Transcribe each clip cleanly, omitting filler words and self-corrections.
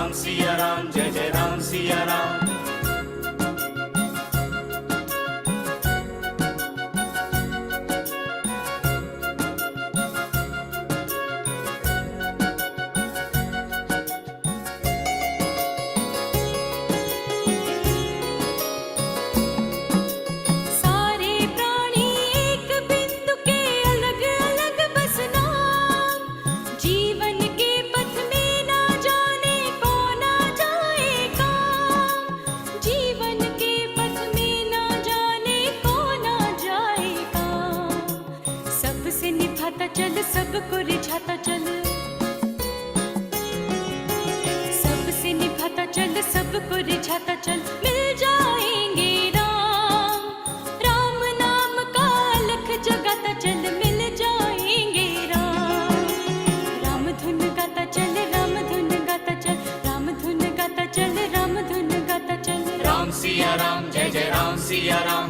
राम सिया राम, जय जय राम सिया राम। चल सबको रिझाता चल, सबसे निभाता चल, सबको रिझाता चल, मिल जाएंगे राम। राम नाम का अलख जगाता चल, मिल जाएंगे राम। राम धुन गाता चल, राम धुन गाता चल, राम धुन गाता चल, राम धुन गाता चल। राम सिया राम, जय जय राम सिया राम।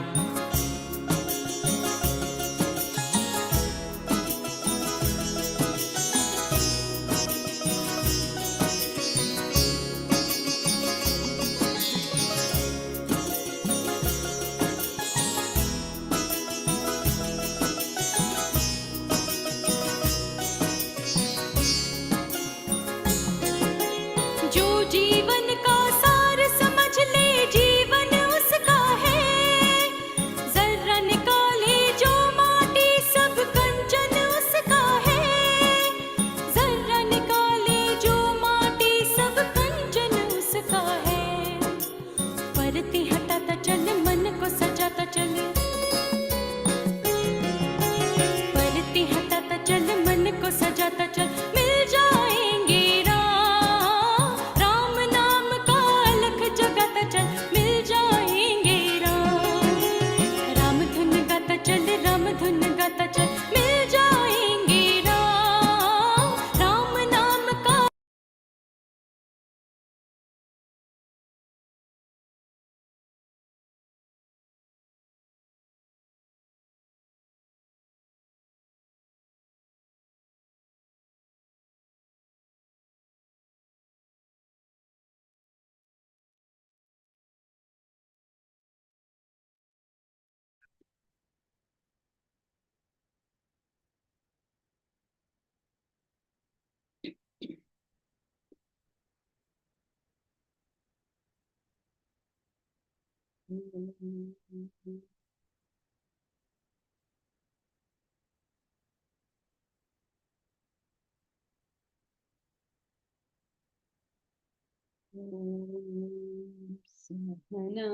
सहना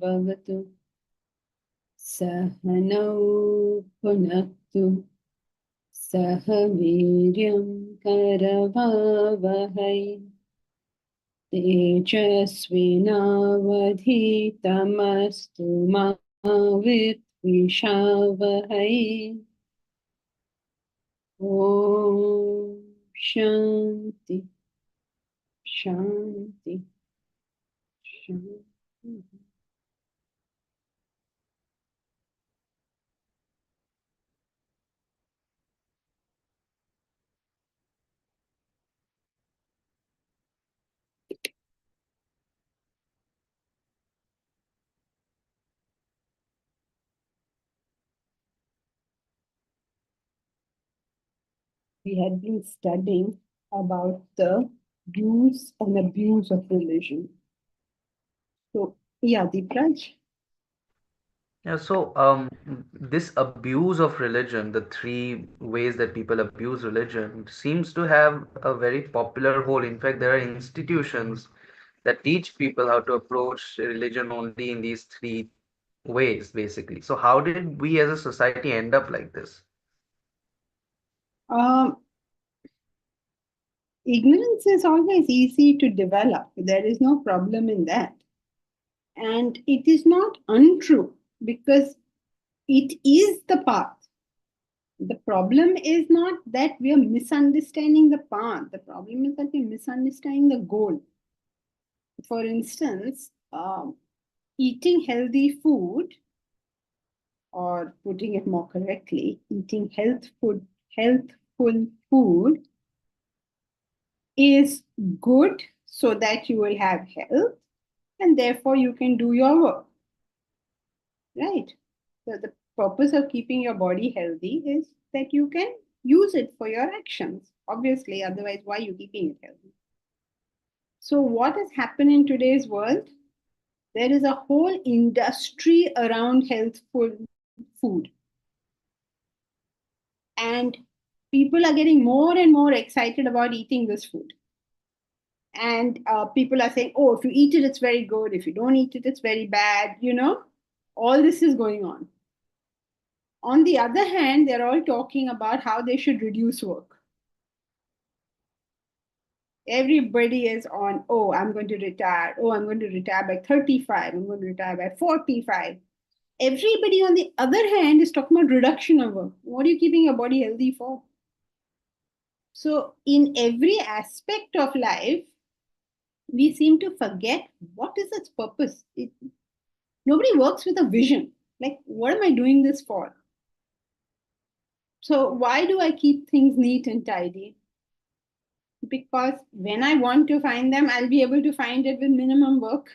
भवतु, सहनौ भुनक्तु, सह वीर्यं करवावहै, तेजस्विनावधीतमस्तु मा विद्विषावहै। ॐ शान्ति शान्ति शान्ति। We had been studying about the use and abuse of religion. So, yeah, Deepraj. Yeah, so this abuse of religion, the three ways that people abuse religion, seems to have a very popular whole. In fact, there are institutions that teach people how to approach religion only in these three ways, basically. So how did we as a society end up like this? Ignorance is always easy to develop. There is no problem in that. And it is not untrue because it is the path. The problem is not that we are misunderstanding the path. The problem is that we are misunderstanding the goal. For instance, eating healthy food, or putting it more correctly, eating healthful food is good so that you will have health and therefore you can do your work. Right? So the purpose of keeping your body healthy is that you can use it for your actions. Obviously, otherwise, why are you keeping it healthy? So, what has happened in today's world? There is a whole industry around healthful food. And people are getting more and more excited about eating this food. And people are saying, oh, if you eat it, it's very good. If you don't eat it, it's very bad. All this is going on. On the other hand, they're all talking about how they should reduce work. Everybody is on, oh, I'm going to retire. Oh, I'm going to retire by 35. I'm going to retire by 45. Everybody, on the other hand, is talking about reduction of work. What are you keeping your body healthy for? So, in every aspect of life, we seem to forget what is its purpose. Nobody works with a vision. Like, what am I doing this for? So, why do I keep things neat and tidy? Because when I want to find them, I'll be able to find it with minimum work.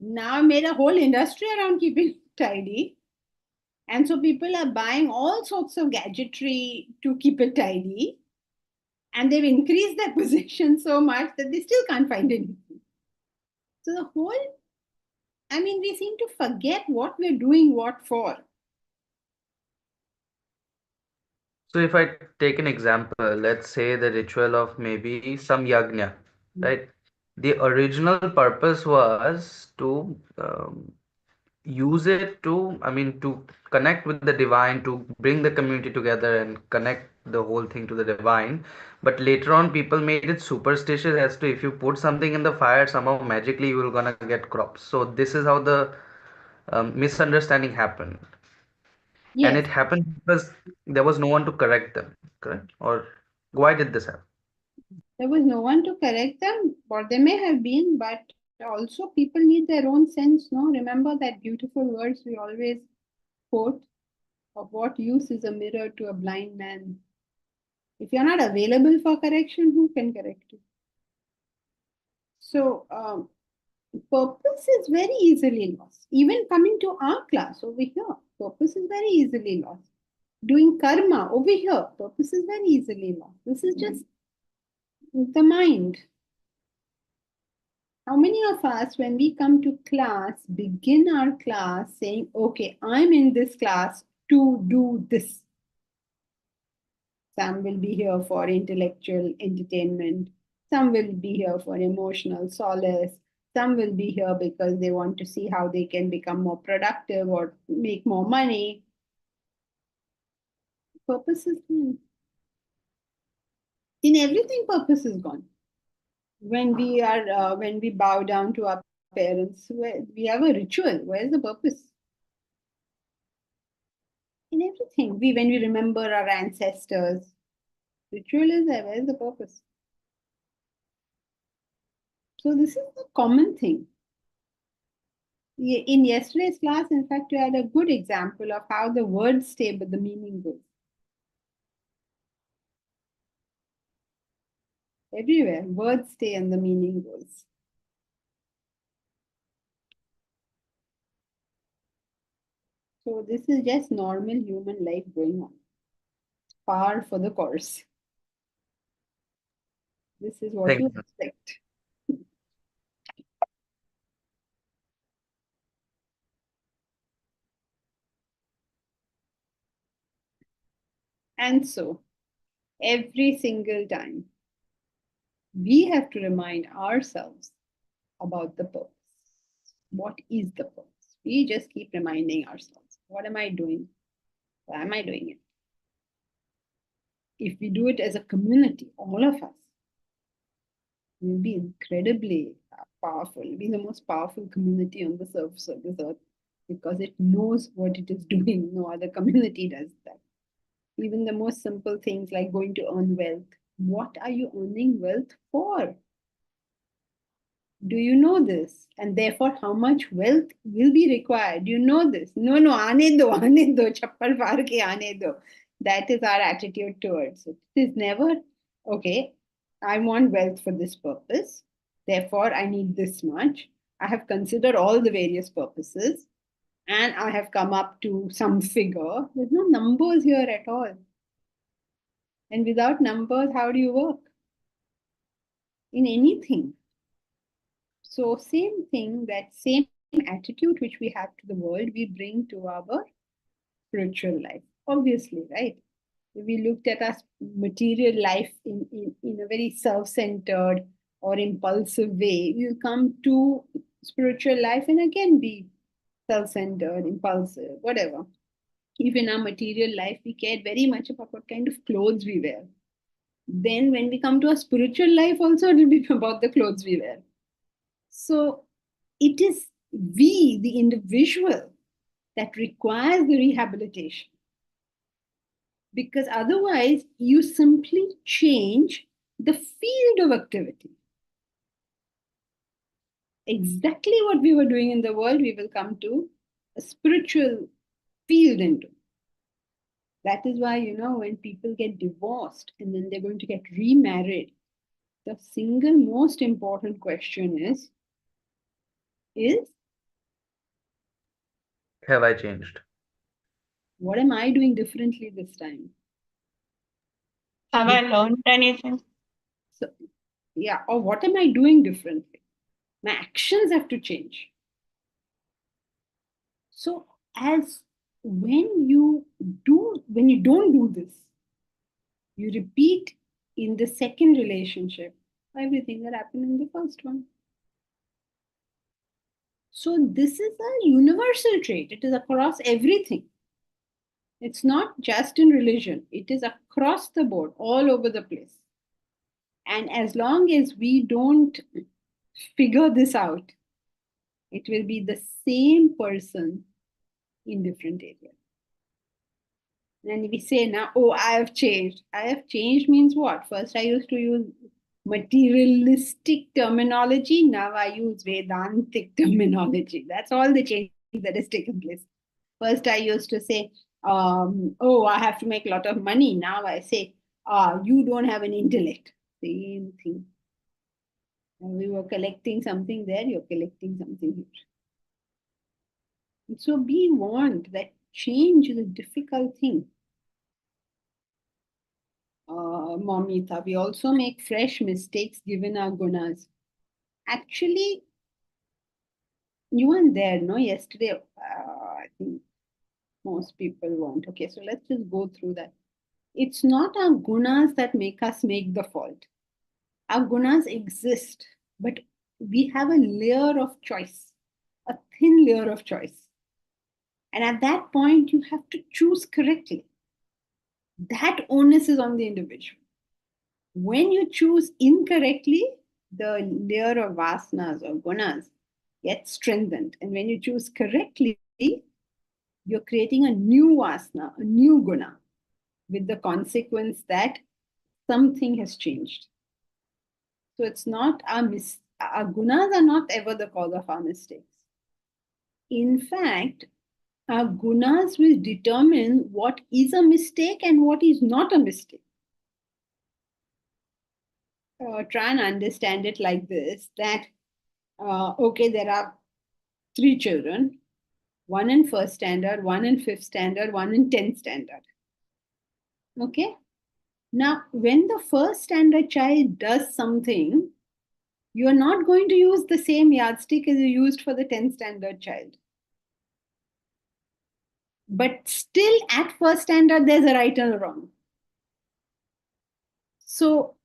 Now I made a whole industry around keeping tidy. And so people are buying all sorts of gadgetry to keep it tidy. And they've increased their possession so much that they still can't find anything. So we seem to forget what we're doing what for. So if I take an example, let's say the ritual of maybe some yajna, right? The original purpose was to use it to connect with the divine, to bring the community together and connect the whole thing to the divine. But later on, people made it superstitious as to if you put something in the fire, somehow magically you will gonna get crops. So this is how the misunderstanding happened. And Yes, it happened because there was no one to correct them, correct? Or why did this happen? there was no one to correct them, or there may have been, but also people need their own sense, no? Remember that beautiful words we always quote, of what use is a mirror to a blind man? If you're not available for correction, who can correct you? So, purpose is very easily lost. Even coming to our class over here, purpose is very easily lost. Doing karma over here, purpose is very easily lost. This is just the mind. How many of us, when we come to class, begin our class saying, okay, I'm in this class to do this? Some will be here for intellectual entertainment. Some will be here for emotional solace. Some will be here because they want to see how they can become more productive or make more money. Purpose is gone. In everything, purpose is gone. When we bow down to our parents, we have a ritual. Where's the purpose? In everything, when we remember our ancestors, ritual is there. Where's the purpose? So this is the common thing. In yesterday's class, in fact, we had a good example of how the words stay, but the meaning goes. Everywhere, words stay and the meaning goes. So this is just normal human life going on. Par for the course. This is what Thank you you. expect. And so, every single time, we have to remind ourselves about the purpose. What is the purpose? We just keep reminding ourselves, what am I doing? Why am I doing it? If we do it as a community, all of us, we'll be incredibly powerful. It'll be the most powerful community on the surface of this earth because it knows what it is doing. No other community does that. Even the most simple things like going to earn wealth. What are you earning wealth for? Do you know this? And therefore, how much wealth will be required? Do you know this? No, aane do, chappal paar ke aane do. That is our attitude towards it. It is never, okay, I want wealth for this purpose. Therefore, I need this much. I have considered all the various purposes and I have come up to some figure. There's no numbers here at all. And without numbers, how do you work? In anything. So, same thing, that same attitude which we have to the world, we bring to our spiritual life. Obviously, right? If we looked at our material life in a very self-centered or impulsive way, we'll come to spiritual life and again be self-centered, impulsive, whatever. If in our material life we cared very much about what kind of clothes we wear, then when we come to our spiritual life also, it will be about the clothes we wear. So it is we, the individual, that requires the rehabilitation. Because otherwise, you simply change the field of activity. Exactly what we were doing in the world, we will come to a spiritual field into. That is why, when people get divorced and then they're going to get remarried, the single most important question is Have I changed? what am I doing differently this time? Have I learned anything? So, yeah, or what am I doing differently? My actions have to change. So, as when you don't do this, you repeat in the second relationship everything that happened in the first one. So, this is a universal trait, it is across everything. It's not just in religion, it is across the board, all over the place. And as long as we don't figure this out, it will be the same person in different areas. And we say now, oh, I have changed. I have changed means what? First, I used to use materialistic terminology. Now I use Vedantic terminology. That's all the change that has taken place. First, I used to say, oh, I have to make a lot of money. Now I say, you don't have an intellect. Same thing. And we were collecting something there, you're collecting something here. And so be warned that change is a difficult thing. Momita, we also make fresh mistakes given our gunas. Actually, you weren't there, no? Yesterday, I think most people weren't. Okay, so let's just go through that. It's not our gunas that make us make the fault. Our gunas exist, but we have a layer of choice, a thin layer of choice. And at that point, you have to choose correctly. That onus is on the individual. When you choose incorrectly, the layer of vasanas or gunas gets strengthened. And when you choose correctly, you're creating a new vasana, a new guna, with the consequence that something has changed. So it's not our gunas are not ever the cause of our mistakes. In fact, our gunas will determine what is a mistake and what is not a mistake. Try and understand it like this, that, okay, there are 3 children, one in first standard, one in fifth standard, one in 10th standard. Okay? Now, when the first standard child does something, you are not going to use the same yardstick as you used for the 10th standard child. But still at first standard, there's a right and a wrong. So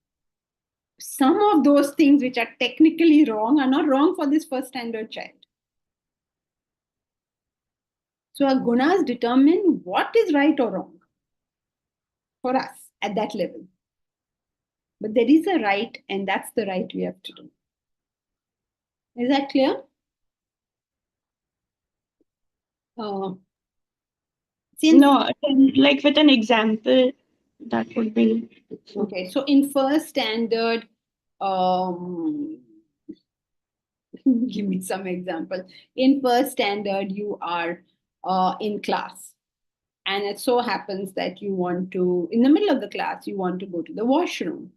some of those things which are technically wrong are not wrong for this first standard child. So our gunas determine what is right or wrong for us at that level. But there is a right, and that's the right we have to do. Is that clear? No, like with an example, that would be. Okay, so in first standard, give me some example. In first standard, you are in class. And it so happens that you want to, in the middle of the class, you want to go to the washroom.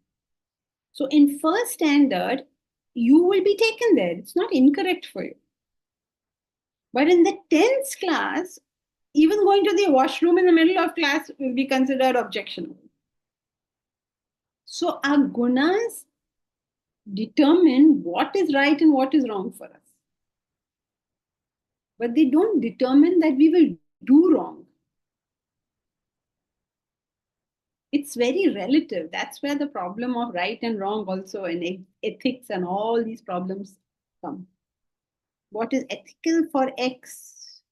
So in first standard, you will be taken there. It's not incorrect for you. But in the 10th class, even going to the washroom in the middle of class will be considered objectionable. So our gunas determine what is right and what is wrong for us. But they don't determine that we will do wrong. It's very relative. That's where the problem of right and wrong also in ethics and all these problems come. What is ethical for X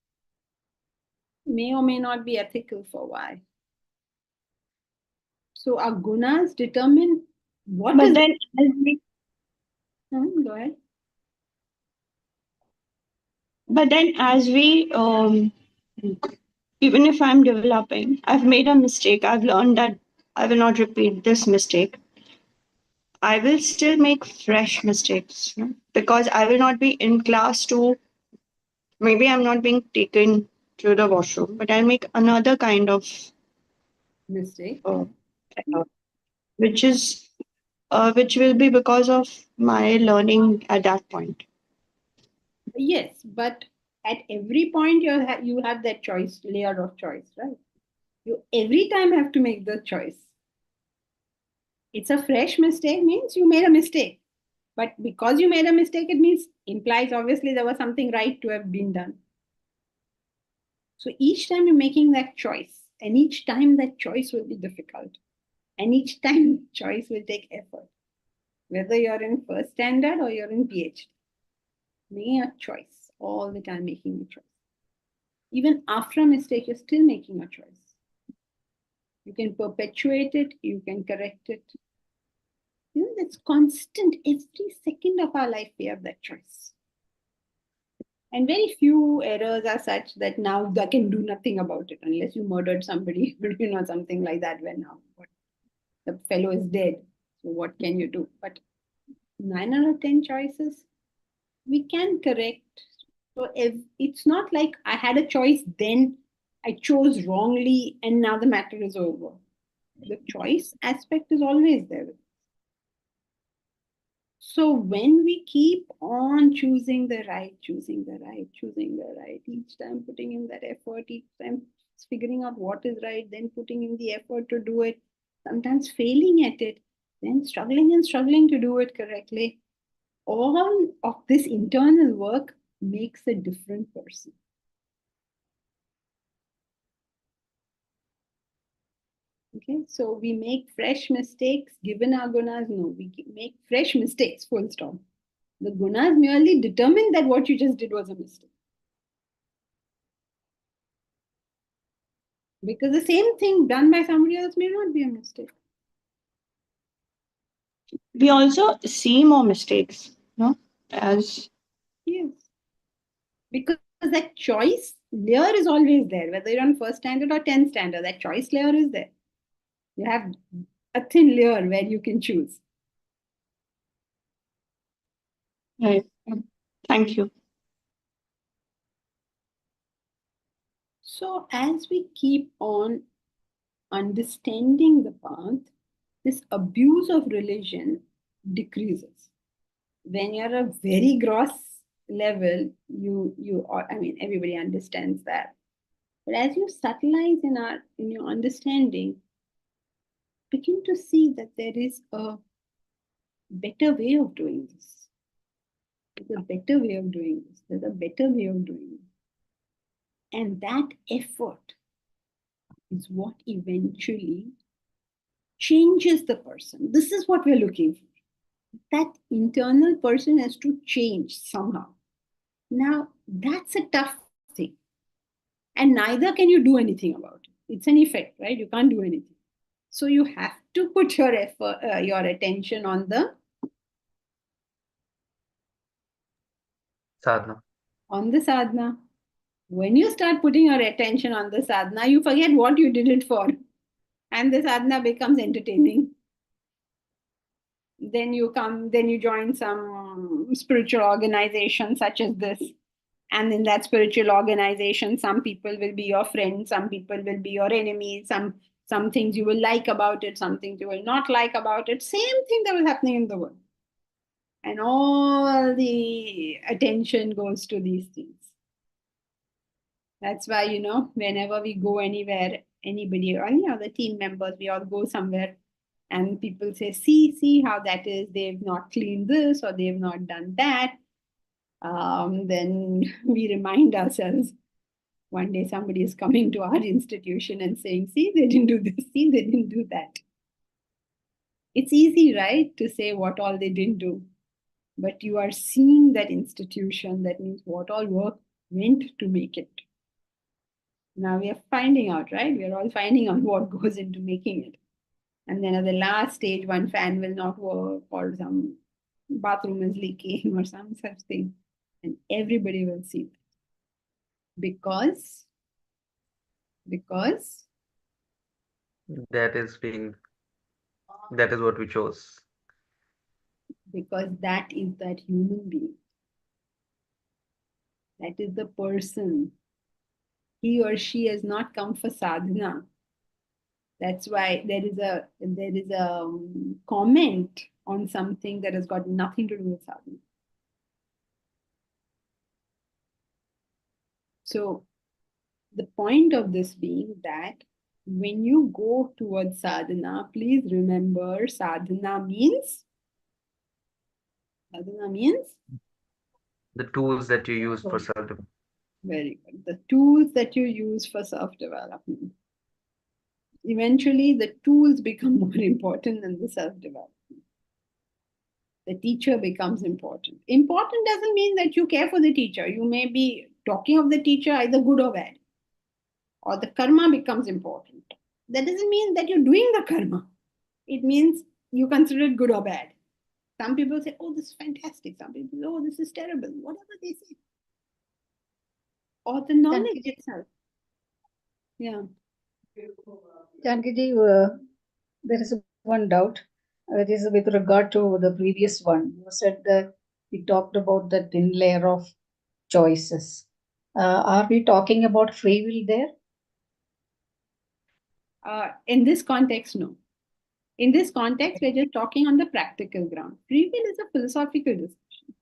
may or may not be ethical for Y. So our gunas determine what But is. then, as we, Go ahead. but then, as we, even if I'm developing, I've made a mistake. I've learned that I will not repeat this mistake. I will still make fresh mistakes, no? Because I will not be in class to, maybe I'm not being taken to the washroom, but I'll make another kind of Mistake. error, which is which will be because of my learning at that point. Yes, but at every point you have that choice, layer of choice, right? You every time have to make the choice. It's a fresh mistake means you made a mistake. But because you made a mistake, it means implies obviously there was something right to have been done. So each time you're making that choice, and each time that choice will be difficult, and each time choice will take effort, whether you're in first standard or you're in PhD. Make a choice all the time, making a choice. Even after a mistake, you're still making a choice. You can perpetuate it, you can correct it. You know, that's constant. Every second of our life, we have that choice. And very few errors are such that now I can do nothing about it unless you murdered somebody, you know, something like that. When now the fellow is dead, so what can you do? But 9 out of 10 choices we can correct. So if it's not like I had a choice, then I chose wrongly, and now the matter is over. The choice aspect is always there. So when we keep on choosing the right, each time putting in that effort, each time figuring out what is right, then putting in the effort to do it, sometimes failing at it, then struggling to do it correctly, all of this internal work makes a different person. Okay, so we make fresh mistakes given our gunas. No, we make fresh mistakes, full stop. The gunas merely determine that what you just did was a mistake. Because the same thing done by somebody else may not be a mistake. We also see more mistakes, no? As Yes. Because that choice layer is always there, whether you're on first standard or 10th standard, that choice layer is there. You have a thin layer where you can choose. right. Thank you. So as we keep on understanding the path, this abuse of religion decreases. When you're a very gross level, everybody understands that. But as you subtleize in your understanding, begin to see that there is a better way of doing this. There's a better way of doing this. There's a better way of doing this. And that effort is what eventually changes the person. This is what we're looking for. That internal person has to change somehow. Now, that's a tough thing. And neither can you do anything about it. It's an effect, right? You can't do anything. So you have to put your effort, your attention on the Sadhana. sadhana. When you start putting your attention on the sadhana, you forget what you did it for. And the sadhana becomes entertaining. Then you join some spiritual organization such as this. And in that spiritual organization, some people will be your friends, some people will be your enemies, some Some things you will like about it, some things you will not like about it. Same thing that was happening in the world. And all the attention goes to these things. That's why, whenever we go anywhere, anybody or any other team members, we all go somewhere and people say, see how that is, they've not cleaned this or they've not done that. Then we remind ourselves, one day somebody is coming to our institution and saying, see, they didn't do this, see, they didn't do that. It's easy, right, to say what all they didn't do. But you are seeing that institution, that means what all work went to make it. Now we are finding out, right? We are all finding out what goes into making it. And then at the last stage, one fan will not work or some bathroom is leaking or some such thing. And everybody will see that. Because That is what we chose. because that is that human being. That is the person. He or she has not come for sadhana. That's why there is a comment on something that has got nothing to do with sadhana. So the point of this being that when you go towards sadhana, please remember sadhana means The tools that you use for self-development. very good. The tools that you use for self-development. Eventually, the tools become more important than the self-development. The teacher becomes important. Important doesn't mean that you care for the teacher. You may be talking of the teacher either good or bad. Or the karma becomes important. That doesn't mean that you're doing the karma. It means you consider it good or bad. Some people say, oh, this is fantastic. Some people say, oh, this is terrible. Whatever they say. Or the knowledge itself. Yeah. Janaki, there is one doubt. That is with regard to the previous one. You said that we talked about the thin layer of choices. Are we talking about free will there? In this context, no. In this context, we're just talking on the practical ground. Free will is a philosophical discussion.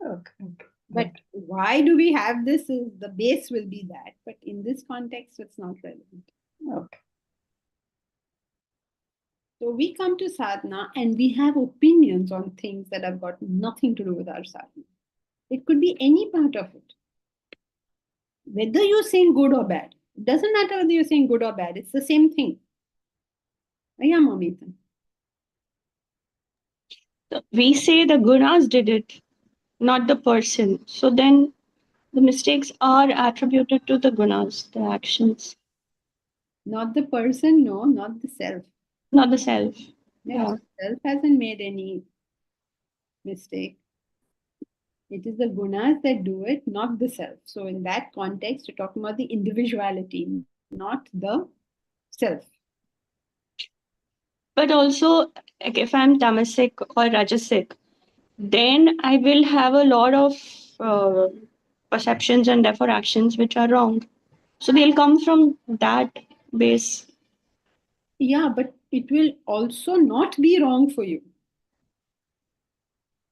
Okay. But why do we have this? The base will be that. But in this context, it's not relevant. Okay. So we come to sadhana and we have opinions on things that have got nothing to do with our sadhana. It could be any part of it. Whether you're saying good or bad, it doesn't matter whether you're saying good or bad, it's the same thing. Yeah, Mamita. We say the gunas did it, not the person. So then the mistakes are attributed to the gunas, the actions, Not the person, no, not the self. not the self. Yeah. Self hasn't made any mistake. It is the gunas that do it, not the self. So in that context, you're talking about the individuality, not the self. But also, like if I'm tamasic or rajasic, then I will have a lot of perceptions and therefore actions which are wrong. So they'll come from that base. Yeah, but it will also not be wrong for you.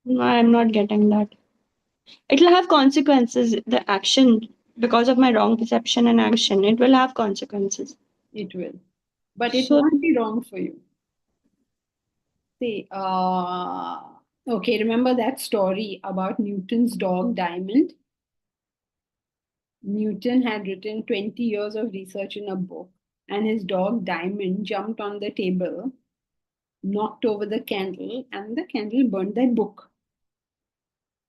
No, I'm not getting that. It will have consequences. The action, because of my wrong perception and action, it will have consequences. It will. But it So- won't be wrong for you. See, okay, remember that story about Newton's dog Diamond? Newton had written 20 years of research in a book, and his dog Diamond jumped on the table, knocked over the candle, and the candle burned that book.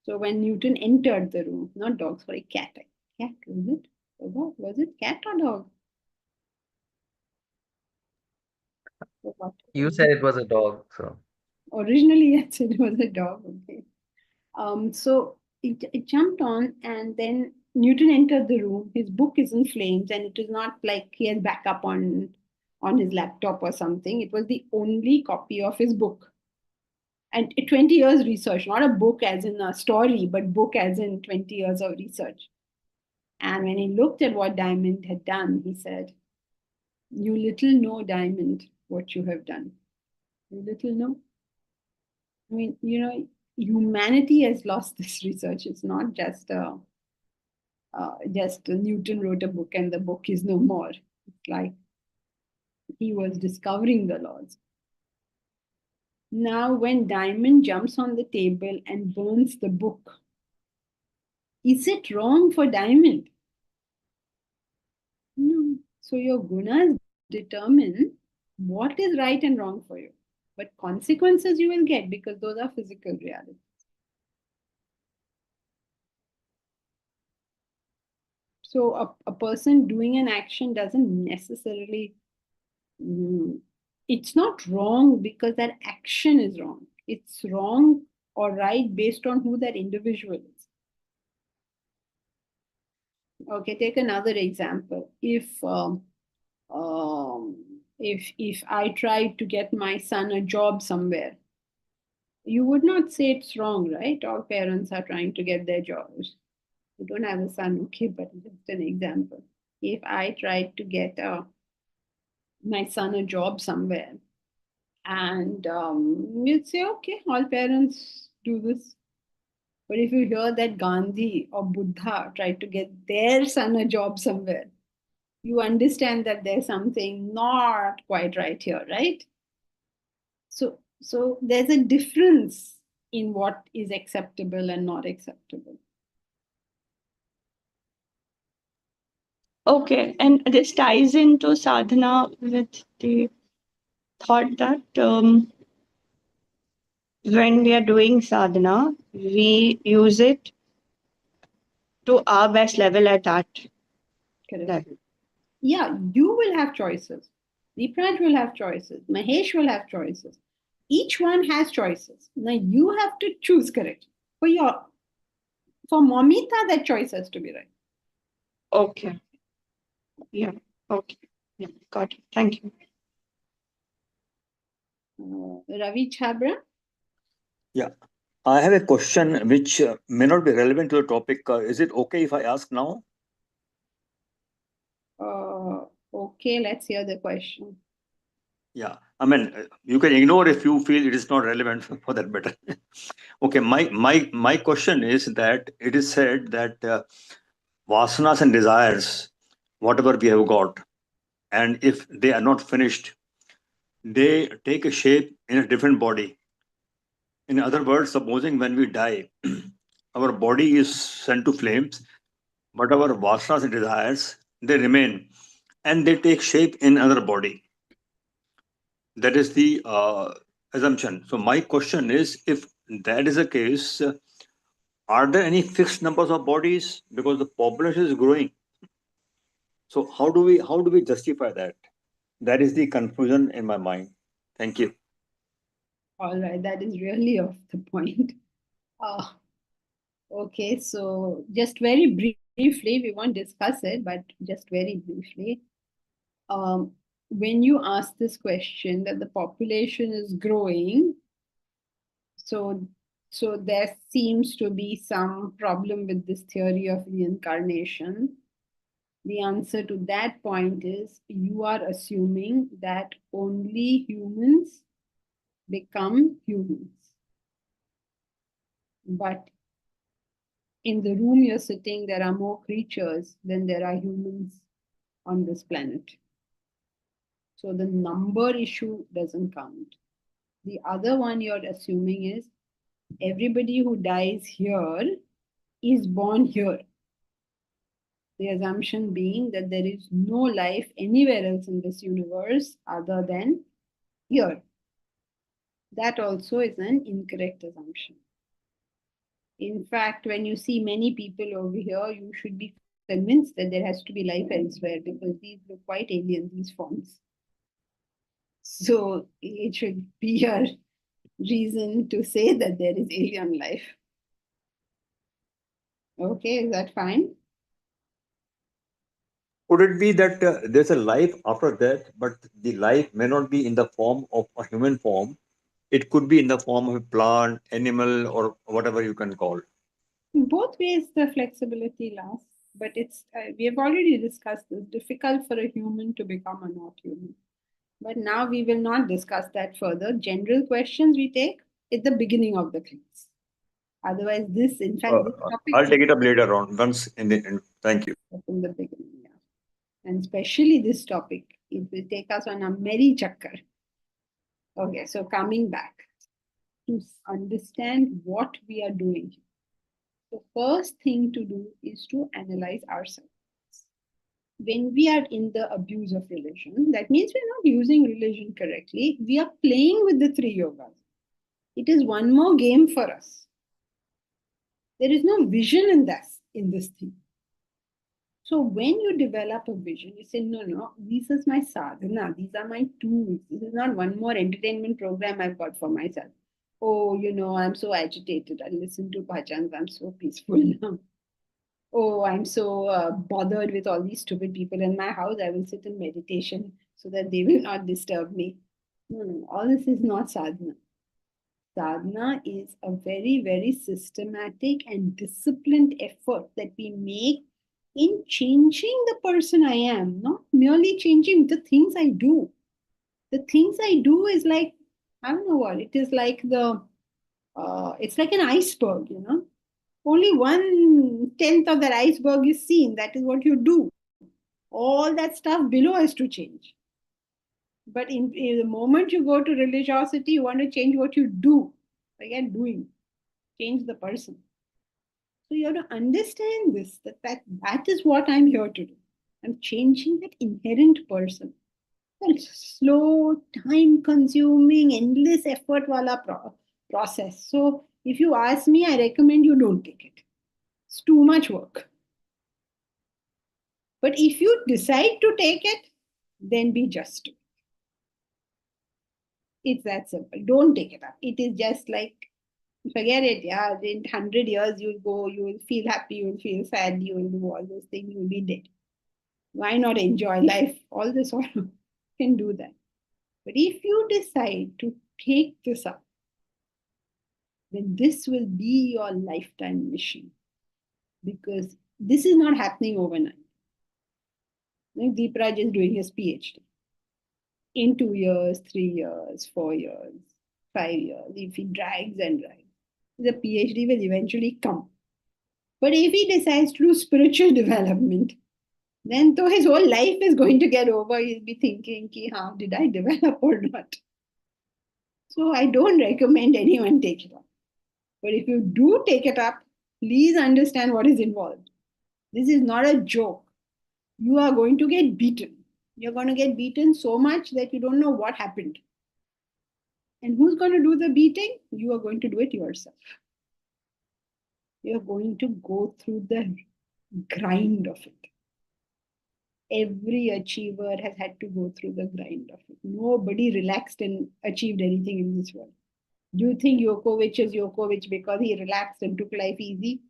So when Newton entered the room, not dog, sorry, cat, was it? Was it cat or dog? You said it was a dog, so Originally, yes, it was a dog. Okay. So it jumped on, and then Newton entered the room. His book is in flames, and it is not like he has backup on his laptop or something. It was the only copy of his book. And 20 years research, not a book as in a story, but book as in 20 years of research. And when he looked at what Diamond had done, he said, You little know, Diamond, what you have done. You little know. I mean, humanity has lost this research. It's not just Newton wrote a book and the book is no more. It's like he was discovering the laws. Now, when Diamond jumps on the table and burns the book, is it wrong for Diamond? No. So your gunas determine what is right and wrong for you. But consequences you will get because those are physical realities. So a person doing an action doesn't necessarily, it's not wrong because that action is wrong. It's wrong or right based on who that individual is. Okay, take another example. If I tried to get my son a job somewhere, you would not say it's wrong, right? All parents are trying to get their jobs. You don't have a son, okay, but just an example. If I tried to get my son a job somewhere, and you'd say, okay, all parents do this. But if you hear that Gandhi or Buddha tried to get their son a job somewhere, you understand that there's something not quite right here, right? So there's a difference in what is acceptable and not acceptable. Okay, and this ties into sadhana with the thought that when we are doing sadhana, we use it to our best level at that Correct. level. Yeah, you will have choices. Deepraj will have choices. Mahesh will have choices. Each one has choices. Now you have to choose correct. For Momita, that choice has to be right. Okay. Yeah. Okay. Yeah. Got it. Thank you. Ravi Chabra. Yeah, I have a question which may not be relevant to the topic. Is it okay if I ask now? Okay, let's hear the question. Yeah, I mean, you can ignore if you feel it is not relevant for that matter. Okay, my question is that it is said that vasanas and desires, whatever we have got, and if they are not finished, they take a shape in a different body. In other words, supposing when we die, our body is sent to flames, but our vasanas and desires, they remain and they take shape in another body. That is the assumption. So my question is, if that is the case, are there any fixed numbers of bodies? Because the population is growing. So how do we justify that? That is the confusion in my mind. Thank you. All right, that is really off the point. Okay, so just very briefly, we won't discuss it, but just very briefly, when you ask this question that the population is growing, so there seems to be some problem with this theory of reincarnation. The answer to that point is you are assuming that only humans become humans. But in the room you're sitting, there are more creatures than there are humans on this planet. So the number issue doesn't count. The other one you're assuming is everybody who dies here is born here. The assumption being that there is no life anywhere else in this universe other than here. That also is an incorrect assumption. In fact, when you see many people over here, you should be convinced that there has to be life elsewhere because these look quite alien, these forms. So it should be a reason to say that there is alien life. Okay, is that fine? Could it be that there's a life after death, but the life may not be in the form of a human form? It could be in the form of a plant, animal, or whatever you can call. In both ways, the flexibility lasts. But we have already discussed this. Difficult for a human to become a not human. But now we will not discuss that further. General questions we take at the beginning of the class. Otherwise, this topic I'll take it up later on, once in the end. Thank you. in the beginning, yeah. And especially this topic, it will take us on a merry chakkar. Okay, so coming back to understand what we are doing. The first thing to do is to analyze ourselves. When we are in the abuse of religion, that means we're not using religion correctly. We are playing with the three yogas. It is one more game for us. There is no vision in this thing. So when you develop a vision, you say, no, this is my sadhana. These are my tools. This is not one more entertainment program I've got for myself. Oh, I'm so agitated. I listen to bhajans. I'm so peaceful now. Oh, I'm so bothered with all these stupid people in my house. I will sit in meditation so that they will not disturb me. No, all this is not sadhana. Sadhana is a very, very systematic and disciplined effort that we make in changing the person I am, not merely changing the things I do. The things I do is like, I don't know what, it is like it's like an iceberg, Only 1/10 of that iceberg is seen. That is what you do. All that stuff below has to change. But in the moment you go to religiosity, you want to change what you do. Again, doing. Change the person. So you have to understand this, that is what I'm here to do. I'm changing that inherent person. Well, slow, time-consuming, endless effort wala process. So if you ask me, I recommend you don't take it. It's too much work. But if you decide to take it, then be just. It's that simple. Don't take it up. It is just like, forget it. Yeah, in 100 years, you'll go, you will feel happy, you will feel sad, you will do all those things, you'll be dead. Why not enjoy life? All this all can do that. But if you decide to take this up, then this will be your lifetime mission. Because this is not happening overnight. Like Deepraj is doing his PhD. In 2 years, 3 years, 4 years, 5 years, if he drags and drags, the PhD will eventually come. But if he decides to do spiritual development, then though his whole life is going to get over, he'll be thinking, did I develop or not? So I don't recommend anyone take it up. But if you do take it up, please understand what is involved. This is not a joke. You are going to get beaten. You're going to get beaten so much that you don't know what happened. And who's going to do the beating? You are going to do it yourself. You're going to go through the grind of it. Every achiever has had to go through the grind of it. Nobody relaxed and achieved anything in this world. Do you think Djokovic is Djokovic because he relaxed and took life easy?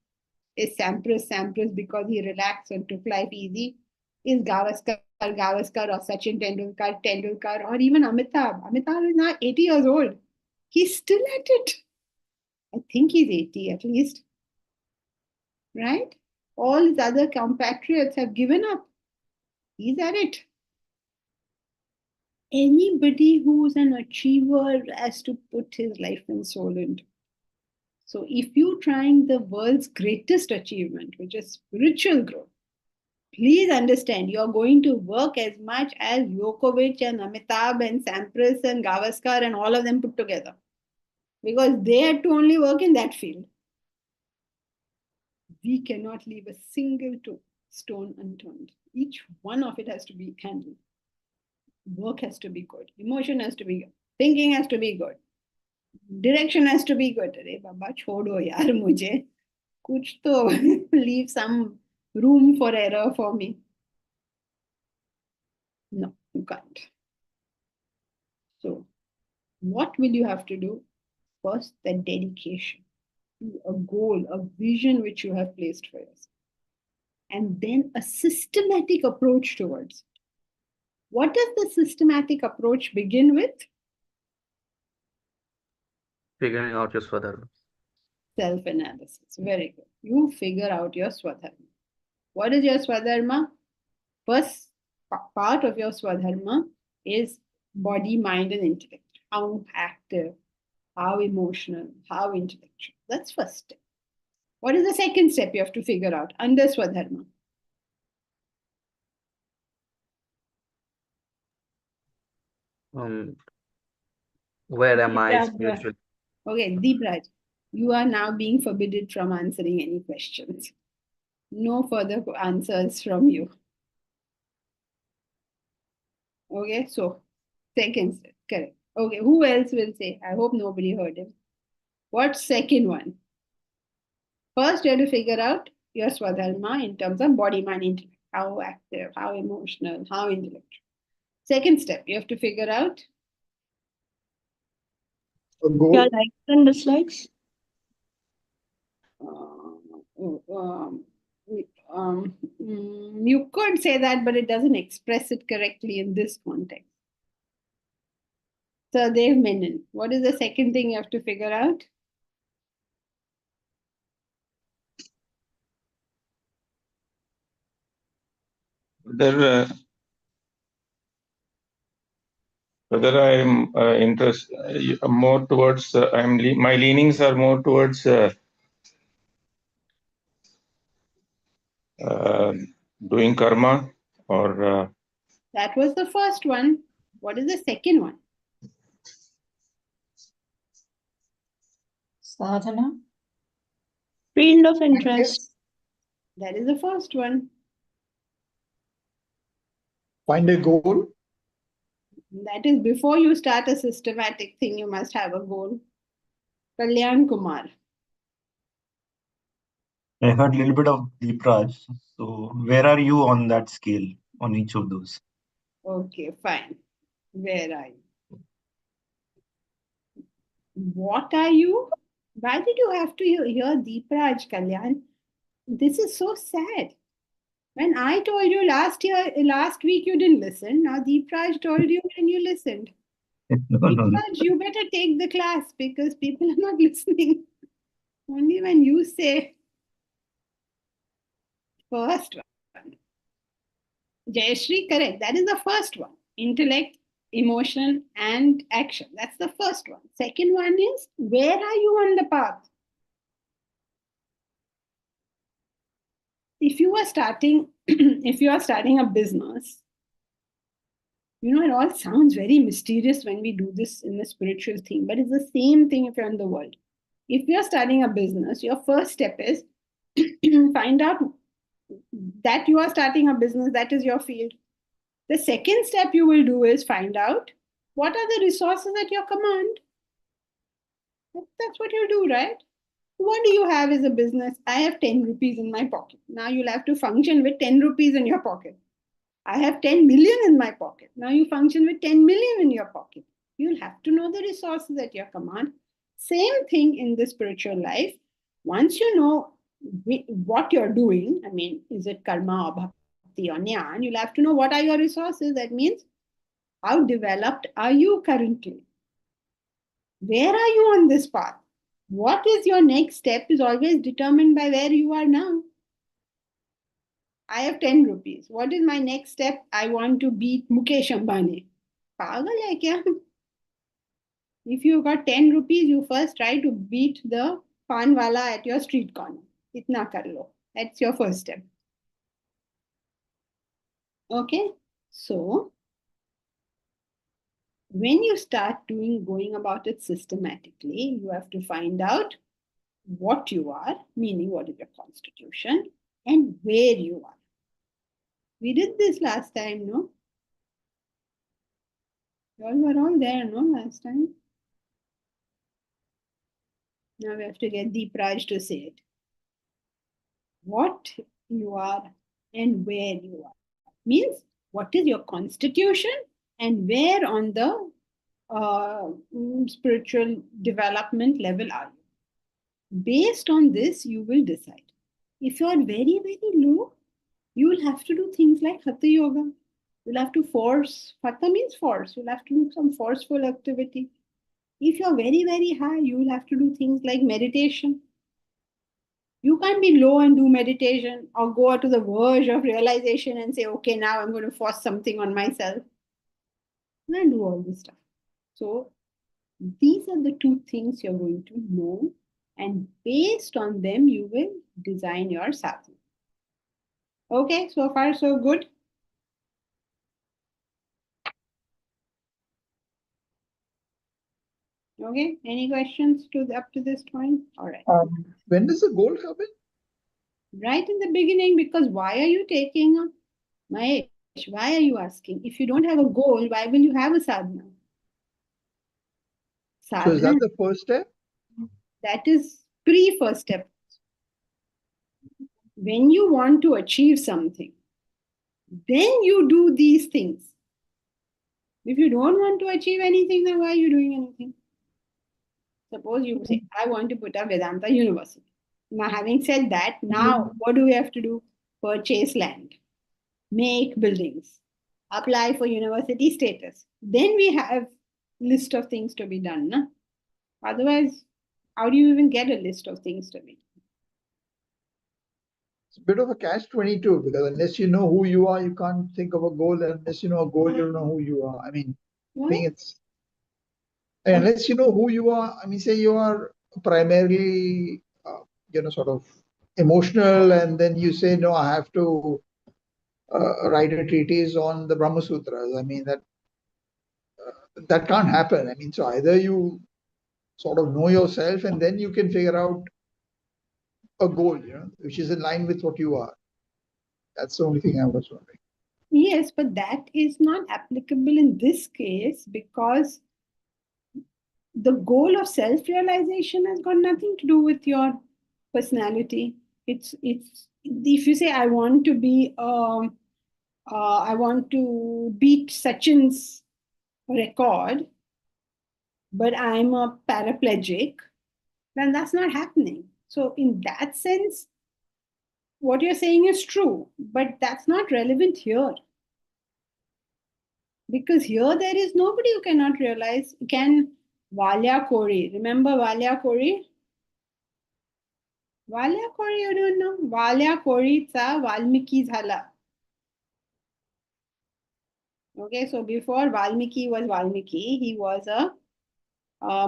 Is Sampras because he relaxed and took life easy? Is Gavaskar or Sachin Tendulkar, or even Amitabh? Amitabh is now 80 years old. He's still at it. I think he's 80 at least. Right? All his other compatriots have given up. He's at it. Anybody who's an achiever has to put his life and soul into. So if you're trying the world's greatest achievement, which is spiritual growth, please understand you're going to work as much as Djokovic and Amitabh and Sampras and Gavaskar and all of them put together. Because they had to only work in that field. We cannot leave a single stone unturned. Each one of it has to be handled. Work has to be good. Emotion has to be good. Thinking has to be good. Direction has to be good. Arey baba, chodo yaar mujhe. Kuch to leave some room for error for me. No, you can't. So, what will you have to do? First, the dedication to a goal, a vision which you have placed for yourself. And then a systematic approach towards it. What does the systematic approach begin with? Figuring out your swadharma. Self-analysis. Very good. You figure out your swadharma. What is your Swadharma? First part of your Swadharma is body, mind, and intellect. How active, how emotional, how intellectual. That's first step. What is the second step you have to figure out under Swadharma? Where am I Yeah. spiritually? Okay, Deepraj, you are now being forbidden from answering any questions. No further answers from you. Okay, so second step, correct. Okay, who else will say? I hope nobody heard him. What's second one? First, you have to figure out your Swadharma in terms of body, mind, intellect. How active, how emotional, how intellectual. Second step, you have to figure out A goal. Your likes and dislikes. You could say that, but it doesn't express it correctly in this context. So Dev Menon, what is the second thing you have to figure out? Whether I am interested more towards, my leanings are more towards doing karma or. That was the first one. What is the second one? Sadhana. Field of interest. That is the first one. Find a goal. That is before you start a systematic thing, you must have a goal. Kalyan Kumar. I heard a little bit of Deepraj. So where are you on that scale on each of those? Okay, fine. Where are you? What are you? Why did you have to hear Deepraj, Kalyan? This is so sad. When I told you last week you didn't listen. Now Deepraj told you and you listened. No. Deepraj, you better take the class because people are not listening. Only when you say first one. Jayashree, correct. That is the first one. Intellect, emotion, and action. That's the first one. Second one is, where are you on the path? If you are starting a business, it all sounds very mysterious when we do this in a spiritual thing, but it's the same thing if you're in the world. If you're starting a business, your first step is find out that you are starting a business, that is your field. The second step you will do is find out what are the resources at your command. That's what you do, right? What do you have as a business? I have 10 rupees in my pocket. Now you'll have to function with 10 rupees in your pocket. I have 10 million in my pocket. Now you function with 10 million in your pocket. You'll have to know the resources at your command. Same thing in the spiritual life. Once you know what you're doing, is it karma or bhakti or jnana, you'll have to know what are your resources. That means how developed are you currently? Where are you on this path? What is your next step is always determined by where you are now. I have 10 rupees. What is my next step? I want to beat Mukesh Ambani. Pagal hai kya? If you got 10 rupees, you first try to beat the pan wala at your street corner. Itna kar lo. That's your first step. Okay? So, when you start going about it systematically, you have to find out what you are, meaning what is your constitution, and where you are. We did this last time, no? You all were all there, no, last time? Now we have to get Deepraj to say it. What you are and where you are. Means, what is your constitution and where on the spiritual development level are you? Based on this, you will decide. If you are very, very low, you will have to do things like Hatha Yoga. You'll have to force. Hatha means force. You'll have to do some forceful activity. If you're very, very high, you will have to do things like meditation. You can't be low and do meditation or go to the verge of realization and say, okay, now I'm going to force something on myself. And do all this stuff. So these are the two things you're going to know, and based on them, you will design your sadhana. Okay, so far so good. Okay, any questions up to this point? All right. When does the goal come in? Right in the beginning, because why are you taking Mahesh, why are you asking? If you don't have a goal, why will you have a sadhana? So is that the first step? That is pre-first step. When you want to achieve something, then you do these things. If you don't want to achieve anything, then why are you doing anything? Suppose you say, I want to put a Vedanta university. Now, having said that, now what do we have to do? Purchase land, make buildings, apply for university status. Then we have list of things to be done. Na? Otherwise, how do you even get a list of things to be done? It's a bit of a catch-22, because unless you know who you are, you can't think of a goal. And unless you know a goal, you don't know who you are. I mean, I think it's unless you know who you are. I mean, say you are primarily, sort of emotional, and then you say, no, I have to write a treatise on the Brahma Sutras. I mean, that can't happen. I mean, so either you sort of know yourself, and then you can figure out a goal, which is in line with what you are. That's the only thing I was wondering. Yes, but that is not applicable in this case, because the goal of self-realization has got nothing to do with your personality. It's if you say I want to be I want to beat Sachin's record, but I'm a paraplegic, then that's not happening. So in that sense, what you're saying is true, but that's not relevant here. Because here there is nobody who cannot realize. Can Valya Kori, remember Valya Kori? Valya Kori, you don't know? Valya Koriचा Valmiki झाला. Okay, so before Valmiki was Valmiki, he was a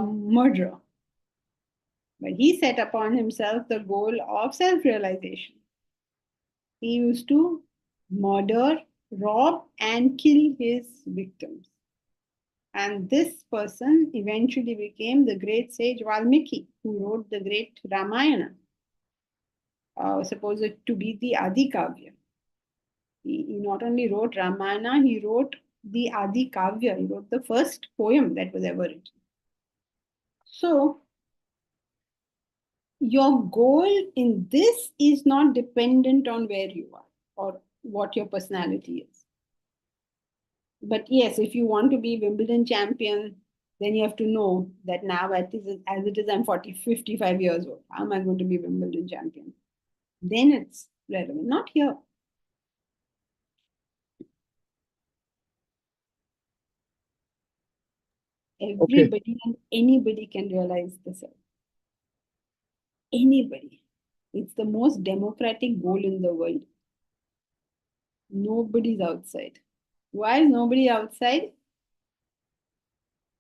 murderer. But he set upon himself the goal of self-realization. He used to murder, rob, and kill his victims. And this person eventually became the great sage Valmiki, who wrote the great Ramayana, supposed to be the Adi Kavya. He not only wrote Ramayana, he wrote the Adi Kavya. He wrote the first poem that was ever written. So, your goal in this is not dependent on where you are or what your personality is. But yes, if you want to be Wimbledon champion, then you have to know that now, as it is, I'm 55 years old. How am I going to be Wimbledon champion? Then it's relevant, not here. Everybody and anybody can realize the self. Anybody. It's the most democratic goal in the world. Nobody's outside. Why is nobody outside?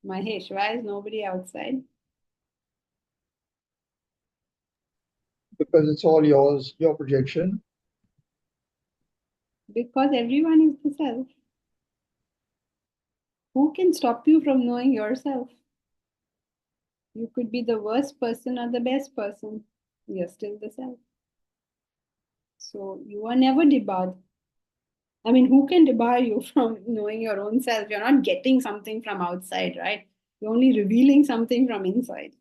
Mahesh, why is nobody outside? Because it's all yours, your projection. Because everyone is the self. Who can stop you from knowing yourself? You could be the worst person or the best person. You're still the self. So you are never debarred. I mean, who can debar you from knowing your own self? You're not getting something from outside, right? You're only revealing something from inside.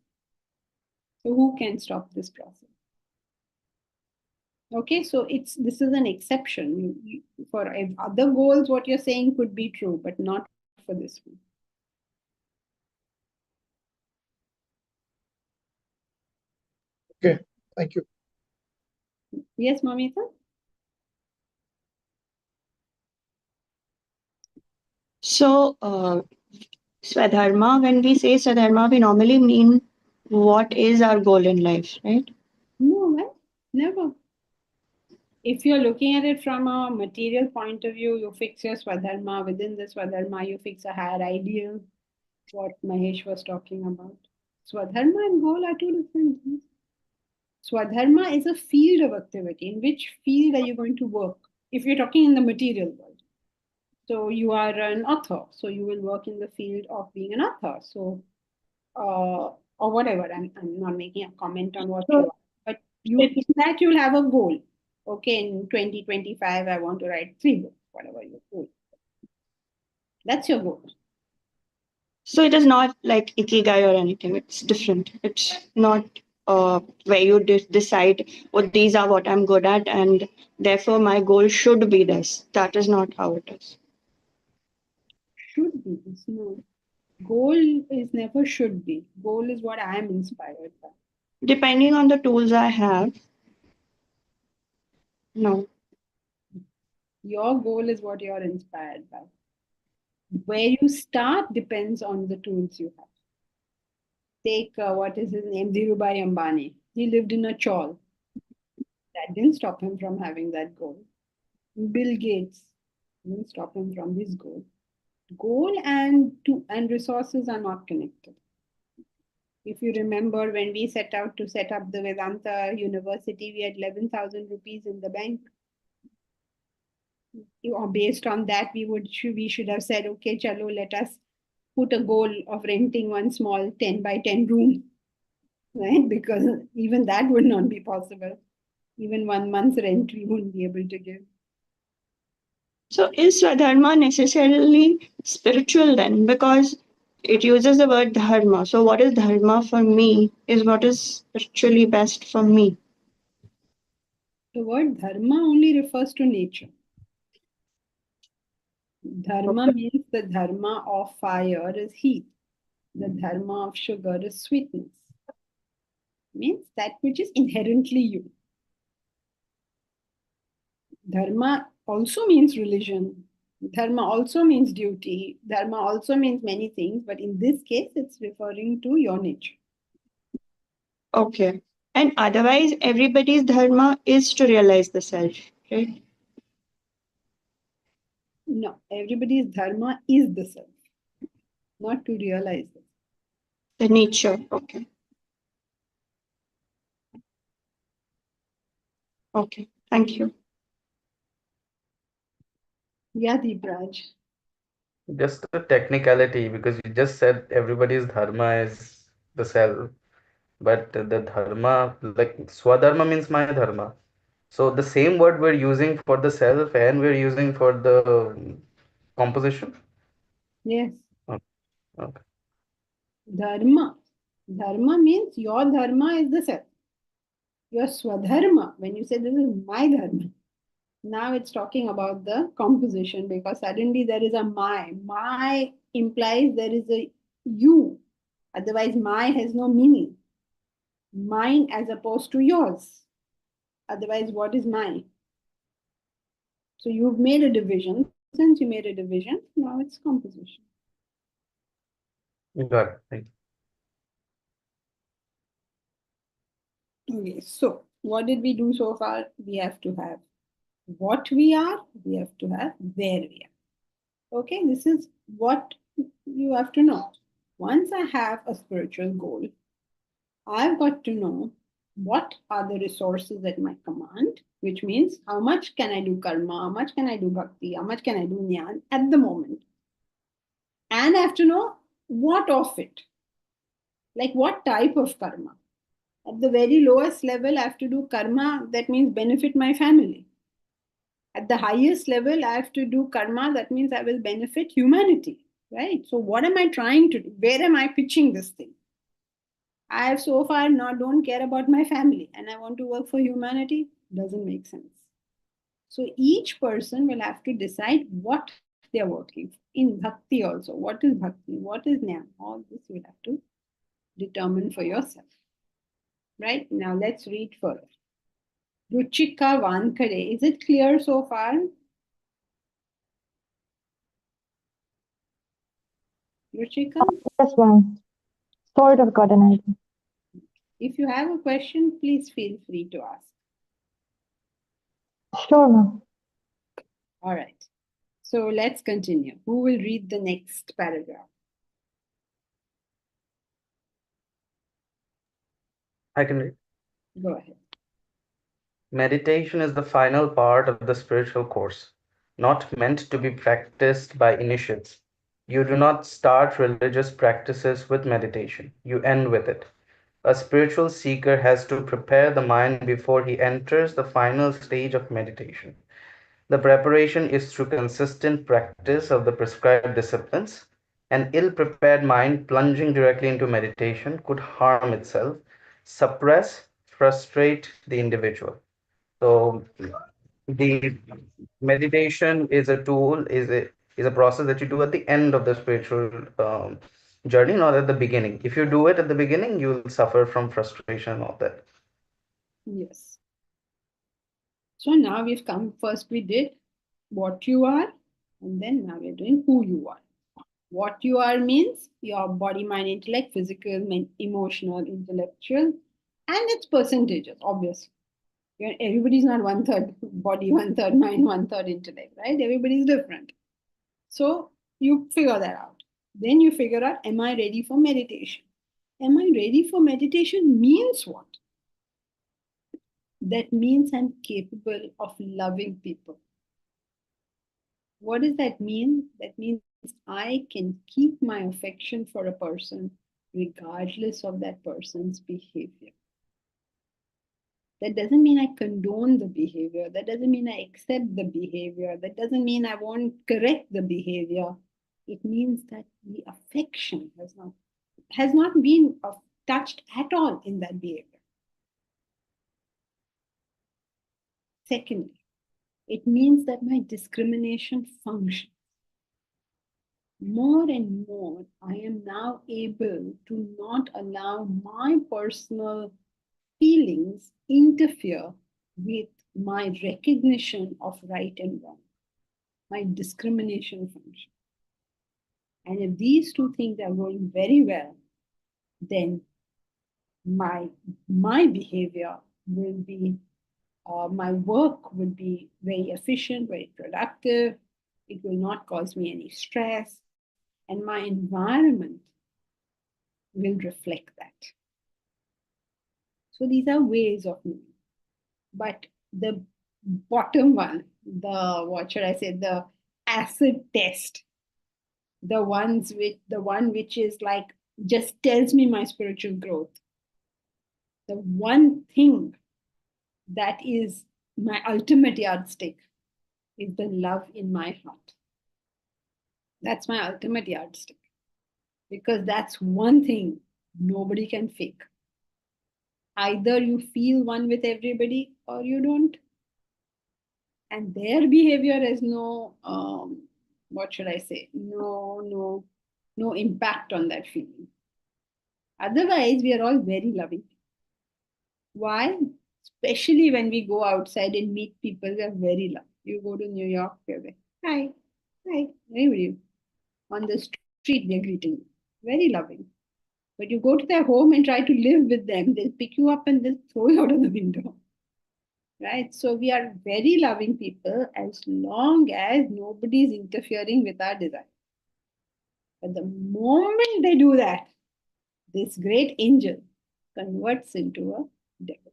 So who can stop this process? Okay, so this is an exception. For other goals, what you're saying could be true, but not for this one. Okay, thank you. Yes, Mamita? So, Swadharma, when we say Swadharma, we normally mean what is our goal in life, right? No, right? Never. If you're looking at it from a material point of view, you fix your Swadharma. Within the Swadharma, you fix a higher ideal, what Mahesh was talking about. Swadharma and goal are two different things. Swadharma is a field of activity. In which field are you going to work? If you're talking in the material world. So you are an author. So you will work in the field of being an author. So, or whatever. I'm not making a comment on what you are. But in that you'll have a goal. Okay, in 2025, I want to write 3 books, whatever your goal. That's your goal. So it is not like ikigai or anything. It's different. It's not where you decide, oh, these are what I'm good at, and therefore my goal should be this. That is not how it is. Should be. No. Goal is never should be. Goal is what I am inspired by. Depending on the tools I have, no. Your goal is what you're inspired by. Where you start depends on the tools you have. Take what is his name, Dhirubhai Ambani. He lived in a chawl. That didn't stop him from having that goal. Bill Gates didn't stop him from his goal. Goal and resources are not connected. If you remember, when we set out to set up the Vedanta University, we had 11,000 rupees in the bank. Based on that, we should have said, okay, chalo, let us put a goal of renting one small 10 by 10 room, right? Because even that would not be possible. Even 1 month's rent, we wouldn't be able to give. So is Swadharma necessarily spiritual then? Because it uses the word dharma. So what is dharma for me is what is spiritually best for me. The word dharma only refers to nature. Dharma means the dharma of fire is heat. The dharma of sugar is sweetness. Means that which is inherently you. Dharma also means religion. Dharma also means duty. Dharma also means many things, but in this case, it's referring to your nature. Okay. And otherwise, everybody's dharma is to realize the self, right? No, everybody's dharma is the self, not to realize it. The nature, okay. Okay, thank you. Yeah, Deepraj. Just a technicality, because you just said everybody's dharma is the self, but the dharma, like swadharma means my dharma. So the same word we're using for the self and we're using for the composition. Yes. Okay. Okay. Dharma. Dharma means your dharma is the self. Your swadharma, when you say this is my dharma, now it's talking about the composition, because suddenly there is a my. My implies there is a you. Otherwise, my has no meaning. Mine as opposed to yours. Otherwise, what is mine? So you've made a division. Since you made a division, now it's composition. Got it. Thank you. Okay, so what did we do so far? We have to have what we are, we have to have where we are. Okay, this is what you have to know. Once I have a spiritual goal, I've got to know what are the resources at my command, which means how much can I do karma, how much can I do bhakti, how much can I do jnana at the moment. And I have to know what of it, like what type of karma. At the very lowest level, I have to do karma that means benefit my family. At the highest level, I have to do karma that means I will benefit humanity, right? So what am I trying to do? Where am I pitching this thing? I have so far don't care about my family and I want to work for humanity. Doesn't make sense. So each person will have to decide what they are working for. In bhakti also, what is bhakti? What is jnana? All this you have to determine for yourself. Right? Now let's read further. Ruchika Vankare. Is it clear so far? Ruchika? Yes, ma'am. Sort of got an idea. If you have a question, please feel free to ask. Sure, ma'am. All right. So let's continue. Who will read the next paragraph? I can read. Go ahead. Meditation is the final part of the spiritual course, not meant to be practiced by initiates. You do not start religious practices with meditation, you end with it. A spiritual seeker has to prepare the mind before he enters the final stage of meditation. The preparation is through consistent practice of the prescribed disciplines. An ill prepared mind plunging directly into meditation could harm itself, suppress, frustrate the individual. So the meditation is a tool, is a process that you do at the end of the spiritual journey, not at the beginning. If you do it at the beginning, you will suffer from frustration and all that. Yes. So now we've come, first we did what you are, and then now we're doing who you are. What you are means your body, mind, intellect, physical, emotional, intellectual, and its percentages, obviously. Everybody's not 1/3 body, 1/3 mind, 1/3 intellect, right? Everybody's different. So you figure that out. Then you figure out, am I ready for meditation? Am I ready for meditation means what? That means I'm capable of loving people. What does that mean? That means I can keep my affection for a person regardless of that person's behavior. That doesn't mean I condone the behavior. That doesn't mean I accept the behavior. That doesn't mean I won't correct the behavior. It means that the affection has not been touched at all in that behavior. Secondly, it means that my discrimination functions. More and more, I am now able to not allow my personal feelings interfere with my recognition of right and wrong, my discrimination function. And if these two things are going very well, then my behavior will be, my work will be very efficient, very productive. It will not cause me any stress, and my environment will reflect that. So these are ways of knowing. But the bottom one, what should I say, the acid test, the one which is like just tells me my spiritual growth. The one thing that is my ultimate yardstick is the love in my heart. That's my ultimate yardstick. Because that's one thing nobody can fake. Either you feel one with everybody or you don't. And their behavior has no, what should I say, no impact on that feeling. Otherwise, we are all very loving. Why? Especially when we go outside and meet people, we are very loving. You go to New York, they're like, hi, how are you? On the street, they're greeting you. Very loving. But you go to their home and try to live with them, they'll pick you up and they'll throw you out of the window. Right? So we are very loving people as long as nobody is interfering with our desire. But the moment they do that, this great angel converts into a devil.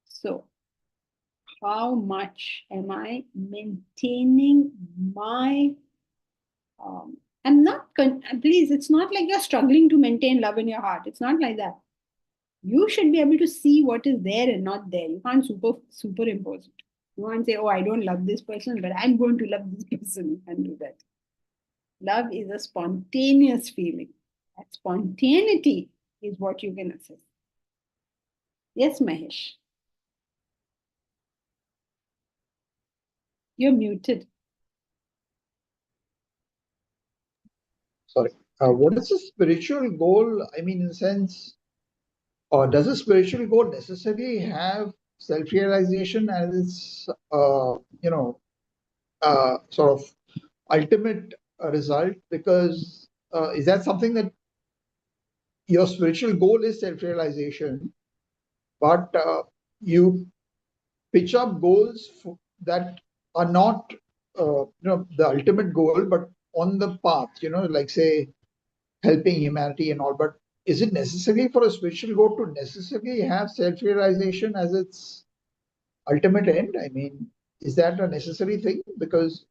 So, how much am I maintaining my please, it's not like you're struggling to maintain love in your heart. It's not like that. You should be able to see what is there and not there. You can't superimpose it. You can't say, oh, I don't love this person, but I'm going to love this person. You can't do that. Love is a spontaneous feeling. That spontaneity is what you can assess. Yes, Mahesh. You're muted. Sorry. What is the spiritual goal? I mean, in the sense, does a spiritual goal necessarily have self-realization as its, sort of ultimate result? Because is that something that your spiritual goal is self-realization, but you pitch up goals that are not, the ultimate goal, but on the path, like say helping humanity and all. But is it necessary for a spiritual goal to necessarily have self-realization as its ultimate end? I mean, is that a necessary thing? Because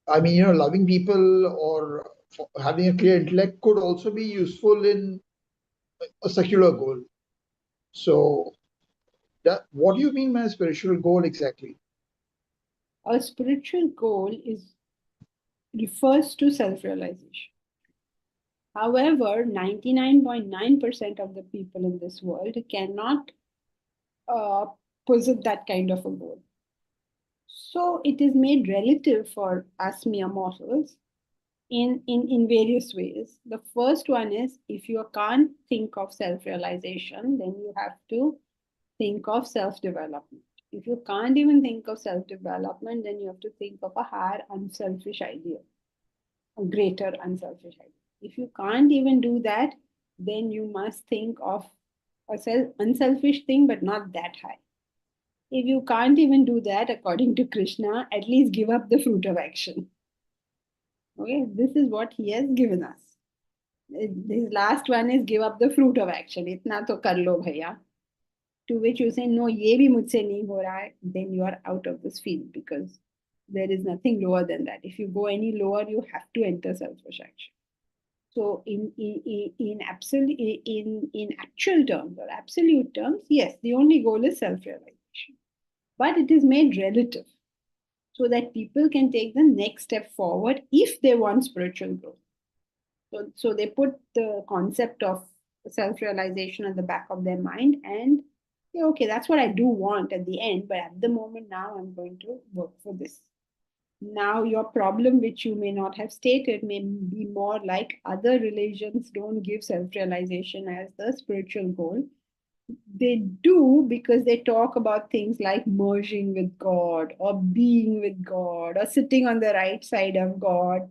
I mean, loving people or having a clear intellect could also be useful in a secular goal. So, what do you mean by a spiritual goal exactly? A spiritual goal refers to self-realization. However, 99.9% of the people in this world cannot possess that kind of a goal. So it is made relative for us mere mortals in various ways. The first one is, if you can't think of self-realization, then you have to think of self-development. If you can't even think of self-development, then you have to think of a higher unselfish ideal, a greater unselfish ideal. If you can't even do that, then you must think of a unselfish thing, but not that high. If you can't even do that, according to Krishna, at least give up the fruit of action. Okay, this is what he has given us. This last one is give up the fruit of action. Itna to kar lo bhaiya. To which you say, no, ye bhi mujhse nahi ho raha hai, then you are out of this field, because there is nothing lower than that. If you go any lower, you have to enter selfish action. So in actual terms or absolute terms, yes, the only goal is self-realization. But it is made relative so that people can take the next step forward if they want spiritual growth. So they put the concept of self-realization at the back of their mind and say, okay, that's what I do want at the end, but at the moment now I'm going to work for this. Now your problem, which you may not have stated, may be more like other religions don't give self-realization as the spiritual goal. They do, because they talk about things like merging with God or being with God or sitting on the right side of God.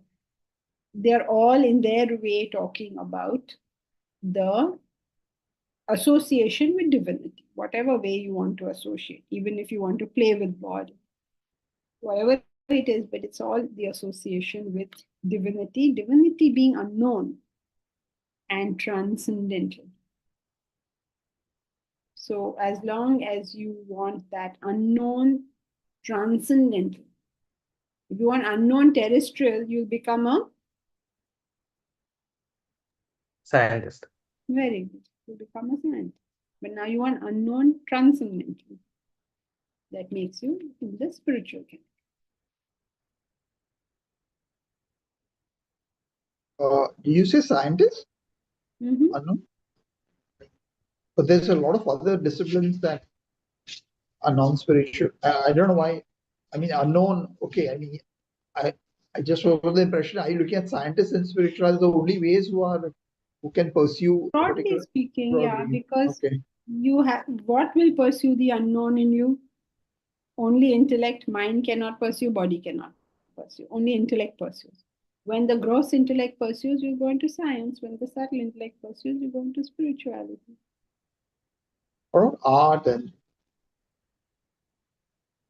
They're all in their way talking about the association with divinity, whatever way you want to associate, even if you want to play with God, whatever it is, but it's all the association with divinity being unknown and transcendental. So as long as you want that unknown transcendental, if you want unknown terrestrial, you'll become a Scientist. very good. You become a scientist. But now you want unknown transcendental. That makes you in the spiritual category. Do you say scientist? Mm-hmm. Unknown? But there's a lot of other disciplines that are non-spiritual. I don't know why. I mean, unknown. Okay. I mean, I just was the impression. Are you looking at scientists and spiritual as the only ways who can pursue Broadly particular? speaking, Broadly. yeah, because Okay. you have what will pursue the unknown in you? Only intellect, mind cannot pursue, body cannot pursue. Only intellect pursues. When the gross intellect pursues, you go into science. When the subtle intellect pursues, you go into spirituality. Or art and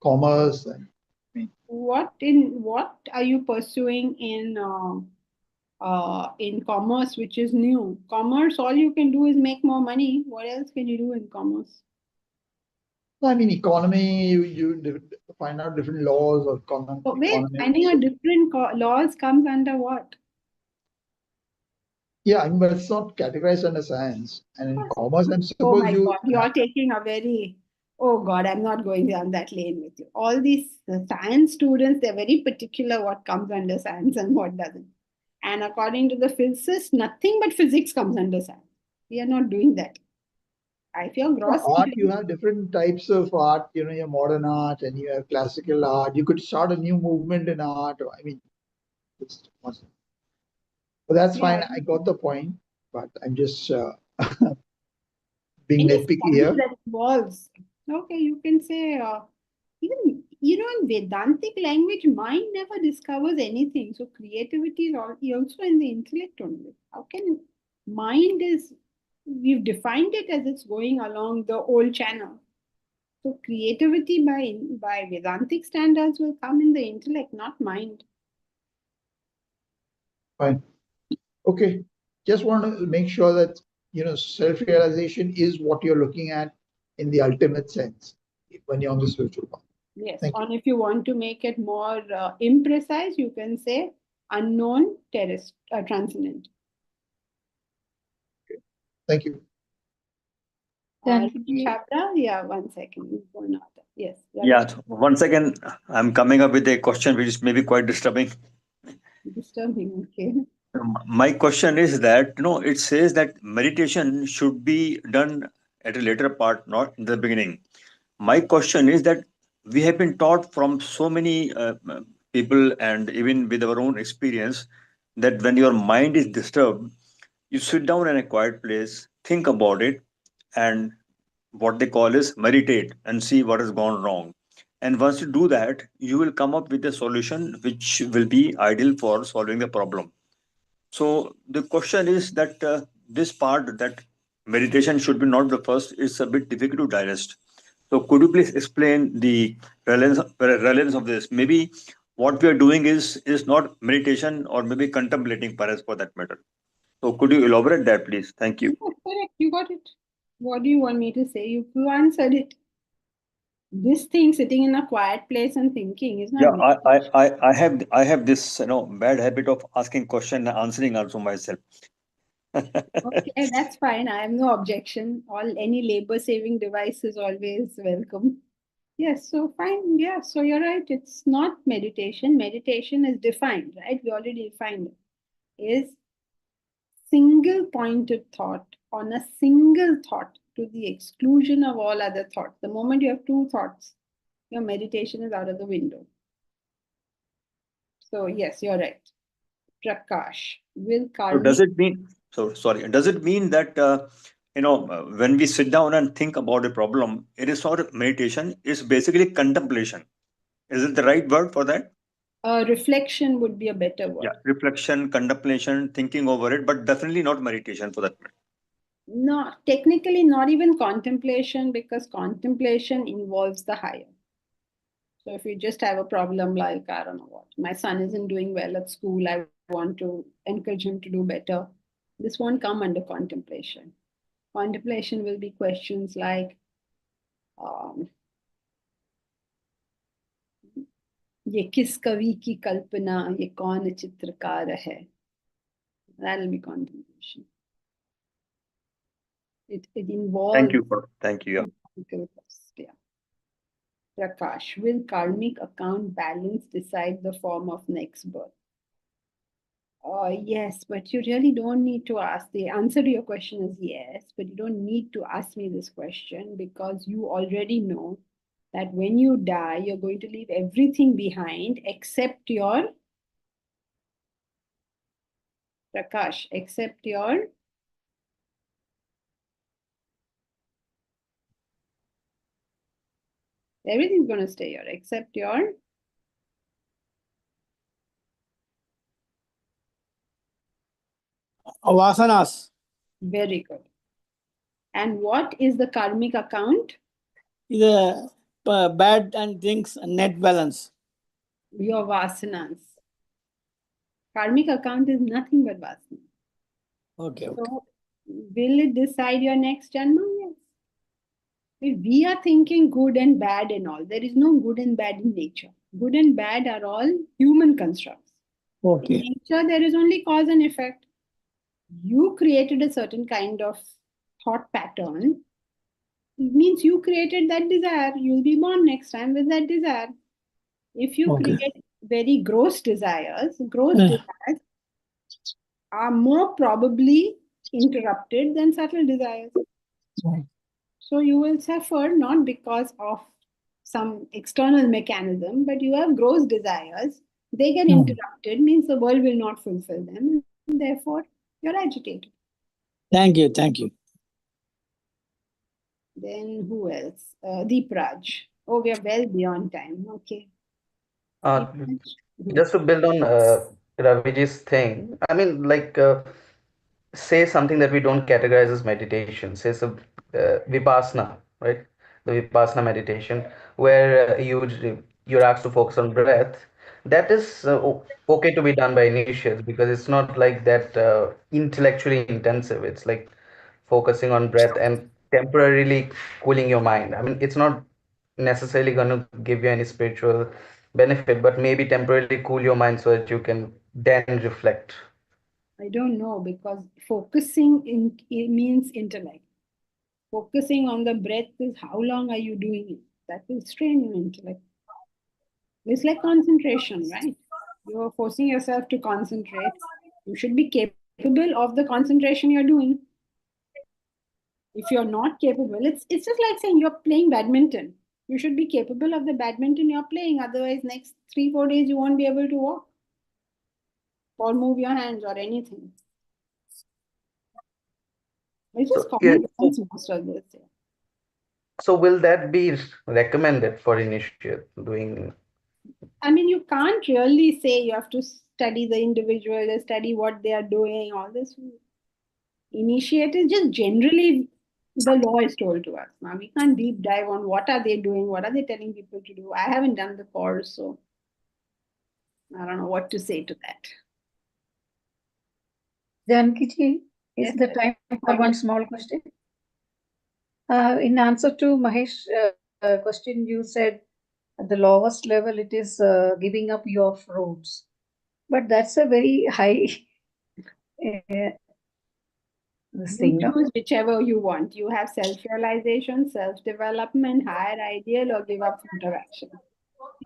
commerce and What are you pursuing in commerce, which is new? Commerce, all you can do is make more money. What else can you do in commerce? I mean, economy, you find out different laws of So wait, economy. finding out different laws comes under what? Yeah, I mean, but it's not categorized under science. And in commerce, I Oh suppose my God, you're taking a very, oh God, I'm not going down that lane with you. All these science students, they're very particular what comes under science and what doesn't. And according to the physicists, nothing but physics comes under science. We are not doing that. I feel gross. art, you have different types of art, your modern art and you have classical art. You could start a new movement in art. I mean, it's awesome. But that's fine. Yeah. I got the point, but I'm just being Any nitpicky study here. that involves, okay, you can say, even, in Vedantic language, mind never discovers anything. So creativity is also in the intellect only. How can mind is, we've defined it as it's going along the old channel. So creativity by Vedantic standards will come in the intellect, not mind. Fine. Okay. Just want to make sure that, self-realization is what you're looking at in the ultimate sense when you're on the spiritual path. Yes. Thank you. And if you want to make it more imprecise, you can say unknown, transcendent. Thank you. Can we- Chabra? Yeah, 1 second. Yes. Yeah, once again, I'm coming up with a question which is maybe quite disturbing. Disturbing. Okay. My question is that, it says that meditation should be done at a later part, not in the beginning. My question is that we have been taught from so many people and even with our own experience that when your mind is disturbed, you sit down in a quiet place, think about it, and what they call is meditate and see what has gone wrong. And once you do that, you will come up with a solution which will be ideal for solving the problem. So the question is that this part that meditation should be not the first is a bit difficult to digest. So could you please explain the relevance of this? Maybe what we are doing is not meditation or maybe contemplating, perhaps for that matter. So could you elaborate that, please? Thank you. Yeah, correct. You got it. What do you want me to say? You answered it. This thing sitting in a quiet place and thinking is not. Yeah, I have this bad habit of asking question and answering also myself. Okay, that's fine. I have no objection. Any labor saving device is always welcome. Yes, so fine. Yeah, so you're right. It's not meditation. Meditation is defined, right? We already defined it. Is single pointed thought on a single thought to the exclusion of all other thoughts. The moment you have two thoughts, your meditation is out of the window. So yes, you're right. Prakash will So does it mean, so sorry, does it mean that when we sit down and think about a problem, it is not meditation, it's basically contemplation. Is it the right word for that? reflection would be a better word. Yeah, reflection, contemplation, thinking over it, but definitely not meditation for that matter. No, technically not even contemplation, because contemplation involves the higher. So if you just have a problem like, I don't know what, my son isn't doing well at school, I want to encourage him to do better, this won't come under contemplation. Contemplation will be questions like, ये किस कवि की कल्पना, ये कौन चित्रकार है? That'll be contemplation. It involves. Thank you. Yeah. Prakash, will karmic account balance decide the form of next birth? Yes, but you really don't need to ask. The answer to your question is yes, but you don't need to ask me this question, because you already know that when you die, you're going to leave everything behind except your Prakash, except your everything's going to stay here except your Vasanas. very good. And what is the karmic account? The bad and things net balance. Your vasanas. Karmic account is nothing but vasana. Okay. So, will it decide your next janma? Yes. If we are thinking good and bad and all, there is no good and bad in nature. Good and bad are all human constructs. Okay. In nature, there is only cause and effect. You created a certain kind of thought pattern. It means you created that desire. You'll be born next time with that desire. If you create very gross desires are more probably interrupted than subtle desires. So you will suffer not because of some external mechanism, but you have gross desires. They get interrupted, means the world will not fulfill them, and therefore you're agitated. Thank you. Thank you. Then who else? Deepraj. Oh, we are well beyond time. Okay. Just to build on Raviji's thing, I mean, like, say something that we don't categorize as meditation, say some vipassana, right? the Vipassana meditation, where you're asked to focus on breath. That is okay to be done by initiates because it's not like that intellectually intensive. It's like focusing on breath and temporarily cooling your mind. I mean, it's not necessarily going to give you any spiritual benefit, but maybe temporarily cool your mind so that you can then reflect. I don't know, because focusing it means intellect. Focusing on the breath is how long are you doing it? That will strain your intellect. It's like concentration, right? You're forcing yourself to concentrate. You should be capable of the concentration you're doing. If you're not capable, it's just like saying you're playing badminton. You should be capable of the badminton you're playing. Otherwise, next 3-4 days you won't be able to walk or move your hands or anything. It's just common sense, most of this. Yeah. So will that be recommended for initiate doing? I mean, you can't really say you have to study the individual, study what they are doing, all this. Initiate is just generally the law is told to us. Now we can't deep dive on what are they doing, what are they telling people to do. I haven't done the course, so I don't know what to say to that. Janki, is Yes, the time for one small question? In answer to Mahesh question, you said at the lowest level it is giving up your fruits, but that's a very high this you thing, no? choose whichever you want. You have self-realization, self-development, higher ideal, or give up fruit of action.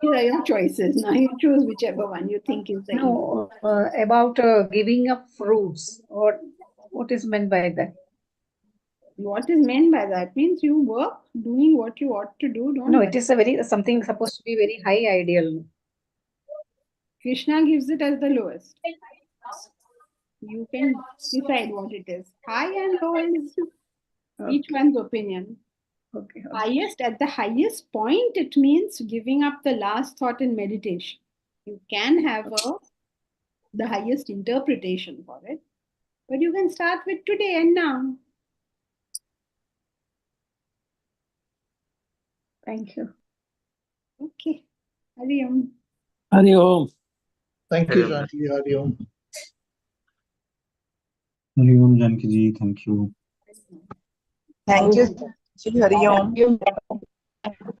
These are your choices. Now you choose whichever one you think is the easiest. No, about giving up fruits. What is meant by that? What is meant by that means you work doing what you ought to do. Don't No, it is a very something supposed to be very high ideal. Krishna gives it as the lowest. You can decide what it is. High and low is each one's opinion. Okay. Highest, at the highest point, it means giving up the last thought in meditation. You can have the highest interpretation for it, but you can start with today and now. Thank you. Okay. Hari Om. Hari Om. Thank you, Janki. Hari Om. Hari Om, Janki ji. Thank you. Thank you. Hari Om.